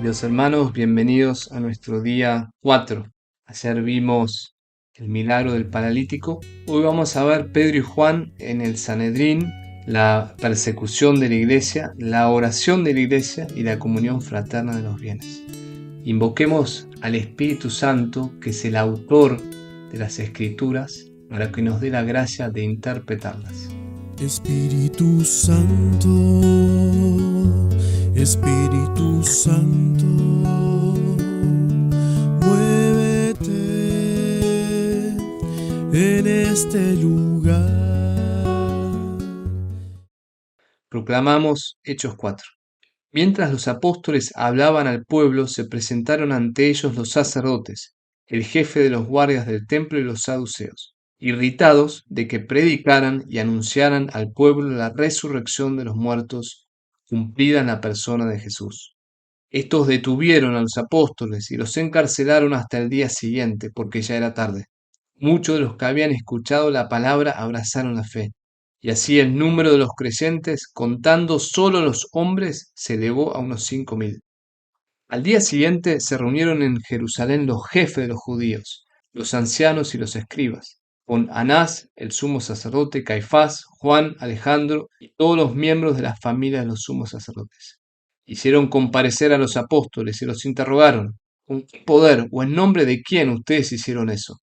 Queridos hermanos, bienvenidos a nuestro día 4. Ayer vimos el milagro del paralítico. Hoy vamos a ver Pedro y Juan en el Sanedrín, la persecución de la iglesia, la oración de la iglesia y la comunión fraterna de los bienes. Invoquemos al Espíritu Santo, que es el autor de las Escrituras, para que nos dé la gracia de interpretarlas. Espíritu Santo, Espíritu Santo, muévete en este lugar. Proclamamos Hechos 4. Mientras los apóstoles hablaban al pueblo, se presentaron ante ellos los sacerdotes, el jefe de los guardias del templo y los saduceos, irritados de que predicaran y anunciaran al pueblo la resurrección de los muertos cumplida en la persona de Jesús. Estos detuvieron a los apóstoles y los encarcelaron hasta el día siguiente, porque ya era tarde. Muchos de los que habían escuchado la palabra abrazaron la fe, y así el número de los creyentes, contando solo los hombres, se elevó a unos 5.000. Al día siguiente se reunieron en Jerusalén los jefes de los judíos, los ancianos y los escribas, con Anás, el sumo sacerdote, Caifás, Juan, Alejandro y todos los miembros de las familias de los sumos sacerdotes. Hicieron comparecer a los apóstoles y los interrogaron: ¿con qué poder o en nombre de quién ustedes hicieron eso?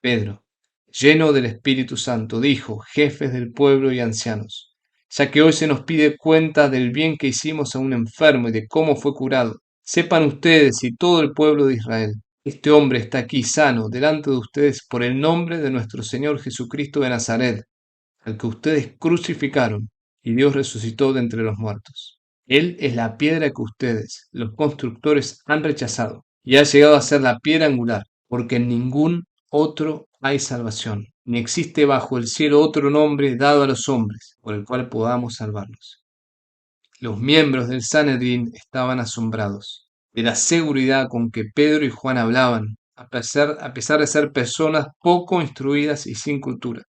Pedro, lleno del Espíritu Santo, dijo: jefes del pueblo y ancianos, ya que hoy se nos pide cuenta del bien que hicimos a un enfermo y de cómo fue curado, sepan ustedes y todo el pueblo de Israel: este hombre está aquí sano delante de ustedes por el nombre de nuestro Señor Jesucristo de Nazaret, al que ustedes crucificaron y Dios resucitó de entre los muertos. Él es la piedra que ustedes, los constructores, han rechazado, y ha llegado a ser la piedra angular, porque en ningún otro hay salvación, ni existe bajo el cielo otro nombre dado a los hombres por el cual podamos salvarnos. Los miembros del Sanedrín estaban asombrados de la seguridad con que Pedro y Juan hablaban, a pesar de ser personas poco instruidas y sin cultura.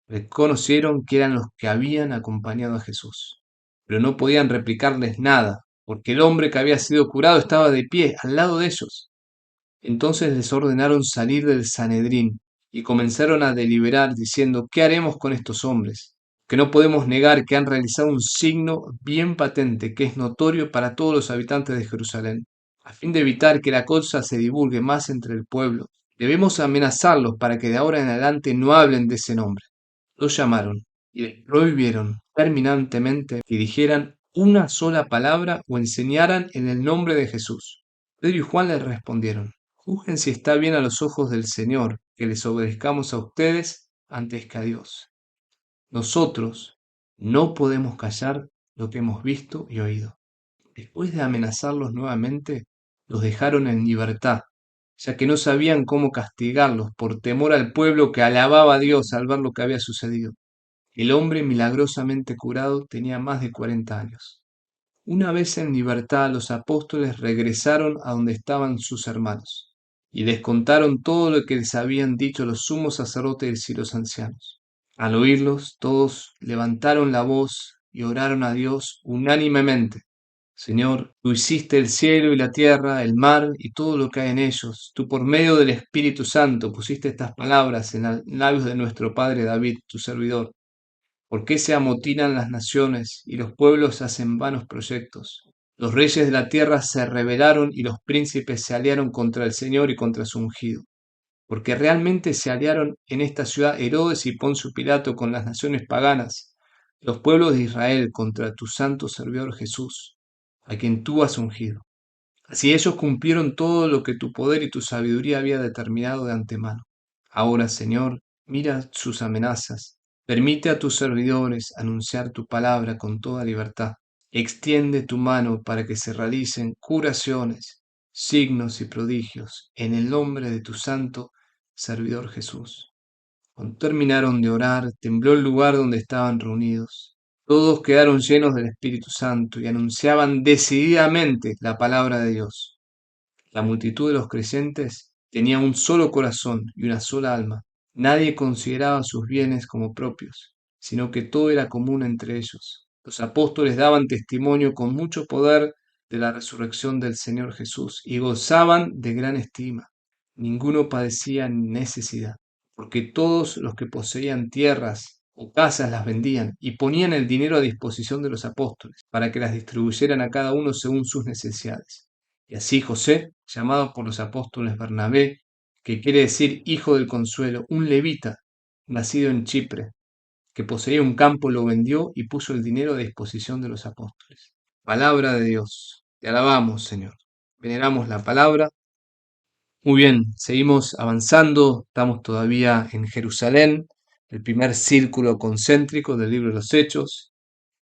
Reconocieron que eran los que habían acompañado a Jesús, pero no podían replicarles nada, porque el hombre que había sido curado estaba de pie al lado de ellos. Entonces les ordenaron salir del Sanedrín y comenzaron a deliberar diciendo: ¿qué haremos con estos hombres? Que no podemos negar que han realizado un signo bien patente que es notorio para todos los habitantes de Jerusalén. A fin de evitar que la cosa se divulgue más entre el pueblo, debemos amenazarlos para que de ahora en adelante no hablen de ese nombre. Los llamaron y les prohibieron terminantemente que dijeran una sola palabra o enseñaran en el nombre de Jesús. Pedro y Juan les respondieron: juzguen si está bien a los ojos del Señor que les obedezcamos a ustedes antes que a Dios. Nosotros no podemos callar lo que hemos visto y oído. Después de amenazarlos nuevamente, los dejaron en libertad, ya que no sabían cómo castigarlos por temor al pueblo que alababa a Dios al ver lo que había sucedido. El hombre milagrosamente curado tenía más de 40 años. Una vez en libertad, los apóstoles regresaron a donde estaban sus hermanos, y les contaron todo lo que les habían dicho los sumos sacerdotes y los ancianos. Al oírlos, todos levantaron la voz y oraron a Dios unánimemente: Señor, tú hiciste el cielo y la tierra, el mar y todo lo que hay en ellos. Tú por medio del Espíritu Santo pusiste estas palabras en los labios de nuestro padre David, tu servidor. ¿Por qué se amotinan las naciones y los pueblos hacen vanos proyectos? Los reyes de la tierra se rebelaron y los príncipes se aliaron contra el Señor y contra su ungido. Porque realmente se aliaron en esta ciudad Herodes y Poncio Pilato con las naciones paganas, los pueblos de Israel contra tu santo servidor Jesús, a quien tú has ungido. Así ellos cumplieron todo lo que tu poder y tu sabiduría había determinado de antemano. Ahora, Señor, mira sus amenazas. Permite a tus servidores anunciar tu palabra con toda libertad. Extiende tu mano para que se realicen curaciones, signos y prodigios en el nombre de tu santo servidor Jesús. Cuando terminaron de orar, tembló el lugar donde estaban reunidos. Todos quedaron llenos del Espíritu Santo y anunciaban decididamente la palabra de Dios. La multitud de los creyentes tenía un solo corazón y una sola alma. Nadie consideraba sus bienes como propios, sino que todo era común entre ellos. Los apóstoles daban testimonio con mucho poder de la resurrección del Señor Jesús y gozaban de gran estima. Ninguno padecía necesidad, porque todos los que poseían tierras o casas las vendían y ponían el dinero a disposición de los apóstoles para que las distribuyeran a cada uno según sus necesidades. Y así José, llamado por los apóstoles Bernabé, que quiere decir hijo del consuelo, un levita, nacido en Chipre, que poseía un campo, lo vendió y puso el dinero a disposición de los apóstoles. Palabra de Dios. Te alabamos, Señor. Veneramos la palabra. Muy bien, seguimos avanzando. Estamos todavía en Jerusalén, el primer círculo concéntrico del libro de los Hechos.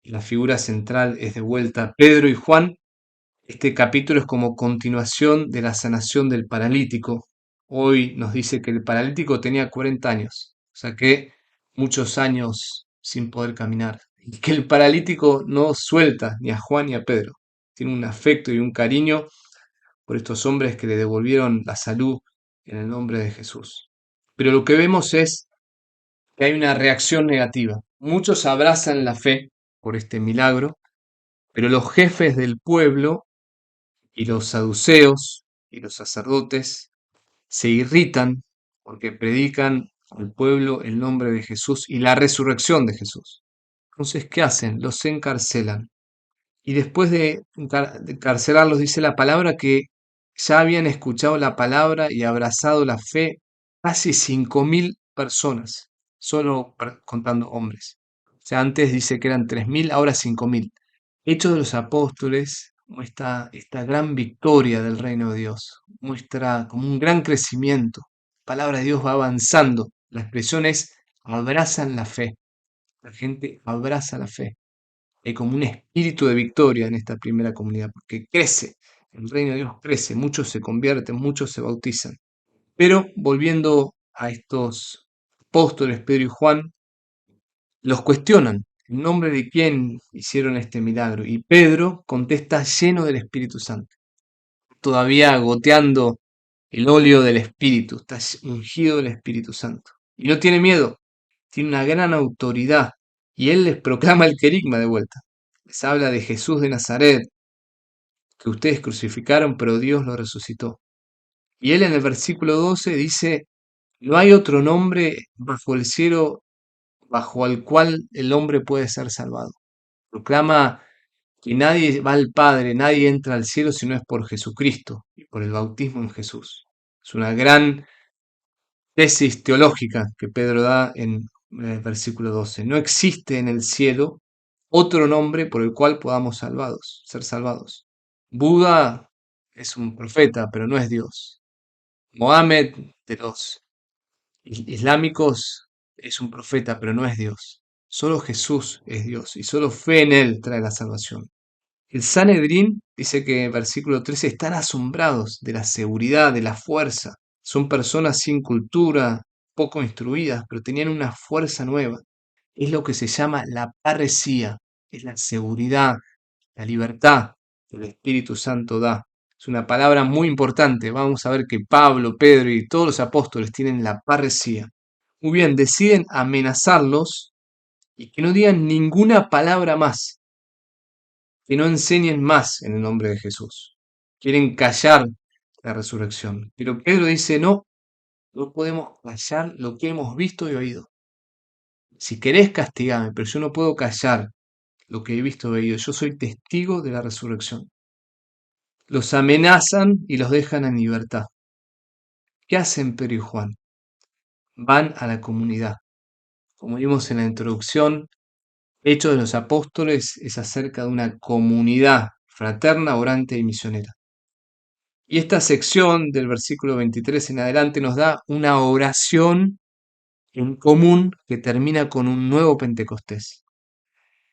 Y la figura central es de vuelta Pedro y Juan. Este capítulo es como continuación de la sanación del paralítico. Hoy nos dice que el paralítico tenía 40 años, o sea que muchos años sin poder caminar. Y que el paralítico no suelta ni a Juan ni a Pedro. Tiene un afecto y un cariño por estos hombres que le devolvieron la salud en el nombre de Jesús. Pero lo que vemos es que hay una reacción negativa. Muchos abrazan la fe por este milagro, pero los jefes del pueblo y los saduceos y los sacerdotes se irritan porque predican al pueblo el nombre de Jesús y la resurrección de Jesús. Entonces, ¿qué hacen? Los encarcelan. Y después de encarcelarlos, dice la palabra que ya habían escuchado la palabra y abrazado la fe casi 5.000 personas, solo contando hombres. O sea, antes dice que eran 3.000, ahora 5.000. Hechos de los Apóstoles muestra esta gran victoria del reino de Dios, muestra como un gran crecimiento. La palabra de Dios va avanzando. La expresión es abrazan la fe. La gente abraza la fe. Hay como un espíritu de victoria en esta primera comunidad, porque crece, el reino de Dios crece, muchos se convierten, muchos se bautizan. Pero volviendo a estos apóstoles, Pedro y Juan, los cuestionan en nombre de quién hicieron este milagro. Y Pedro contesta lleno del Espíritu Santo, todavía goteando el óleo del Espíritu, está ungido del Espíritu Santo. Y no tiene miedo, tiene una gran autoridad. Y él les proclama el querigma de vuelta. Les habla de Jesús de Nazaret, que ustedes crucificaron, pero Dios lo resucitó. Y él en el versículo 12 dice, no hay otro nombre bajo el cielo bajo el cual el hombre puede ser salvado. Proclama que nadie va al Padre, nadie entra al cielo si no es por Jesucristo y por el bautismo en Jesús. Es una gran tesis teológica que Pedro da en el versículo 12. No existe en el cielo otro nombre por el cual podamos ser salvados. Buda es un profeta, pero no es Dios. Mohammed de los islámicos es un profeta, pero no es Dios. Solo Jesús es Dios y solo fe en Él trae la salvación. El Sanedrín dice que en versículo 13 están asombrados de la seguridad, de la fuerza. Son personas sin cultura, poco instruidas, pero tenían una fuerza nueva. Es lo que se llama la parresía, es la seguridad, la libertad que el Espíritu Santo da. Es una palabra muy importante. Vamos a ver que Pablo, Pedro y todos los apóstoles tienen la parresía. Muy bien, deciden amenazarlos y que no digan ninguna palabra más, que no enseñen más en el nombre de Jesús. Quieren callar la resurrección. Pero Pedro dice, no, no podemos callar lo que hemos visto y oído. Si querés castigame, pero yo no puedo callar lo que he visto y oído. Yo soy testigo de la resurrección. Los amenazan y los dejan en libertad. ¿Qué hacen Pedro y Juan? Van a la comunidad. Como vimos en la introducción, Hechos de los Apóstoles es acerca de una comunidad fraterna, orante y misionera. Y esta sección del versículo 23 en adelante nos da una oración en común que termina con un nuevo Pentecostés.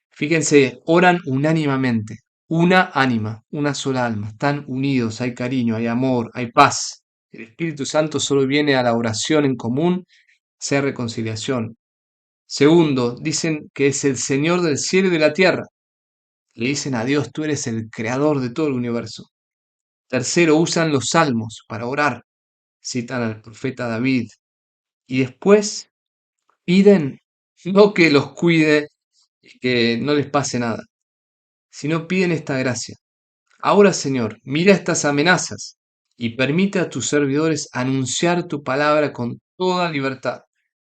Fíjense, oran unánimemente, una ánima, una sola alma, están unidos, hay cariño, hay amor, hay paz. El Espíritu Santo solo viene a la oración en común, sea reconciliación. Segundo, dicen que es el Señor del cielo y de la tierra. Le dicen a Dios, tú eres el creador de todo el universo. Tercero, usan los salmos para orar. Citan al profeta David. Y después piden no que los cuide y que no les pase nada, sino piden esta gracia. Ahora, Señor, mira estas amenazas y permite a tus servidores anunciar tu palabra con toda libertad.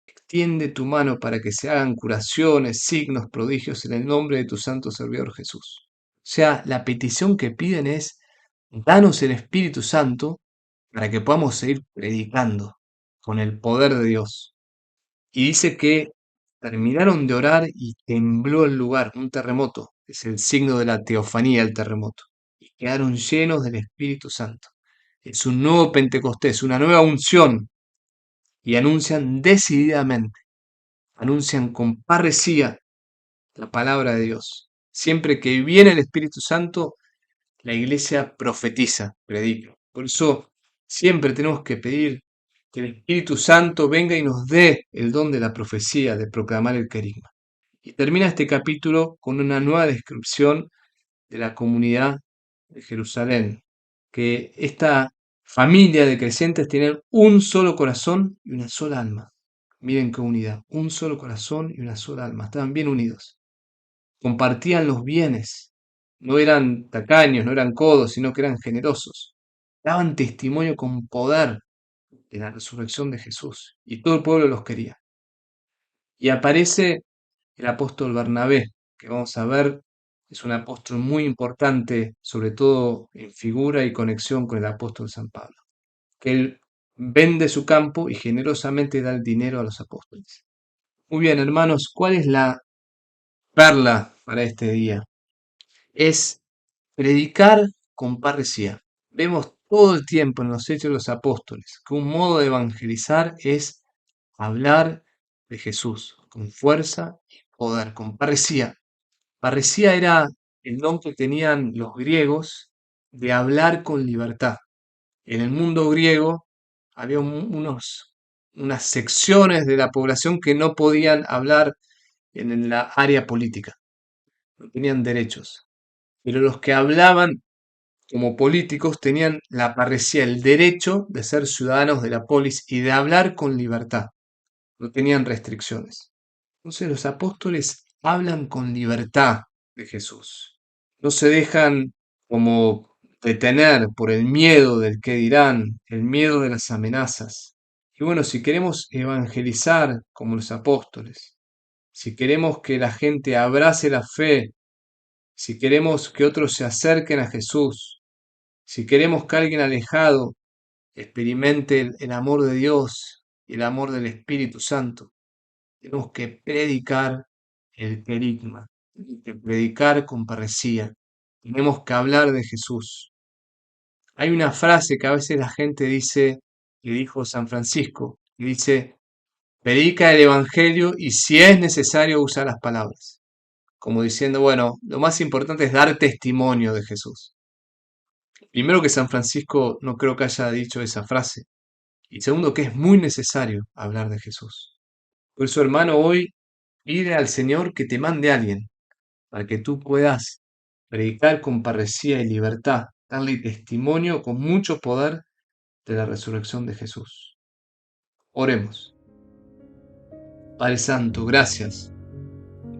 Extiende tu mano para que se hagan curaciones, signos, prodigios en el nombre de tu santo servidor Jesús. O sea, la petición que piden es, danos el Espíritu Santo para que podamos seguir predicando con el poder de Dios. Y dice que terminaron de orar y tembló el lugar, un terremoto, es el signo de la teofanía, el terremoto, y quedaron llenos del Espíritu Santo. Es un nuevo Pentecostés, una nueva unción, y anuncian decididamente, anuncian con parresía la palabra de Dios. Siempre que viene el Espíritu Santo, la iglesia profetiza, predica. Por eso siempre tenemos que pedir que el Espíritu Santo venga y nos dé el don de la profecía, de proclamar el querigma. Y termina este capítulo con una nueva descripción de la comunidad de Jerusalén, que esta familia de creyentes tienen un solo corazón y una sola alma. Miren qué unidad, un solo corazón y una sola alma, estaban bien unidos. Compartían los bienes, no eran tacaños, no eran codos, sino que eran generosos. Daban testimonio con poder de la resurrección de Jesús y todo el pueblo los quería. Y aparece el apóstol Bernabé, que vamos a ver, es un apóstol muy importante, sobre todo en figura y conexión con el apóstol San Pablo, que él vende su campo y generosamente da el dinero a los apóstoles. Muy bien, hermanos, ¿cuál es la perla para este día? Es predicar con parresía. Vemos todo el tiempo en los Hechos de los Apóstoles que un modo de evangelizar es hablar de Jesús con fuerza y poder, con parresía. Parresía era el don que tenían los griegos de hablar con libertad. En el mundo griego había unas secciones de la población que no podían hablar en la área política, no tenían derechos. Pero los que hablaban como políticos tenían la parresía, el derecho de ser ciudadanos de la polis y de hablar con libertad. No tenían restricciones. Entonces los apóstoles hablan con libertad de Jesús. No se dejan como detener por el miedo del qué dirán, el miedo de las amenazas. Y bueno, si queremos evangelizar como los apóstoles, si queremos que la gente abrace la fe, si queremos que otros se acerquen a Jesús, si queremos que alguien alejado experimente el amor de Dios y el amor del Espíritu Santo, tenemos que predicar el querigma, tenemos que predicar con parresía, tenemos que hablar de Jesús. Hay una frase que a veces la gente dice, que dijo San Francisco, que dice, predica el Evangelio y si es necesario usa las palabras. Como diciendo, bueno, lo más importante es dar testimonio de Jesús. Primero que San Francisco no creo que haya dicho esa frase. Y segundo que es muy necesario hablar de Jesús. Por eso, hermano, hoy pide al Señor que te mande a alguien para que tú puedas predicar con parresía y libertad, darle testimonio con mucho poder de la resurrección de Jesús. Oremos. Padre Santo, gracias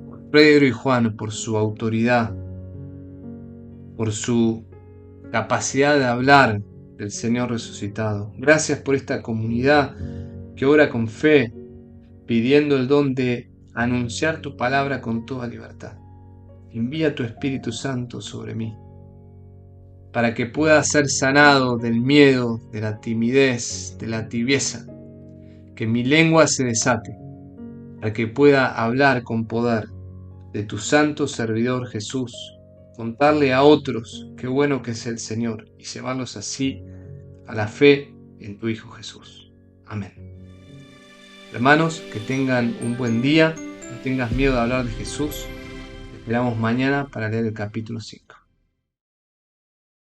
por Pedro y Juan, por su autoridad, por su capacidad de hablar del Señor resucitado. Gracias por esta comunidad que ora con fe, pidiendo el don de anunciar tu palabra con toda libertad. Envía tu Espíritu Santo sobre mí, para que pueda ser sanado del miedo, de la timidez, de la tibieza, que mi lengua se desate, para que pueda hablar con poder de tu santo servidor Jesús, contarle a otros qué bueno que es el Señor y llevarlos así a la fe en tu Hijo Jesús. Amén. Hermanos, que tengan un buen día, no tengas miedo de hablar de Jesús. Te esperamos mañana para leer el capítulo 5.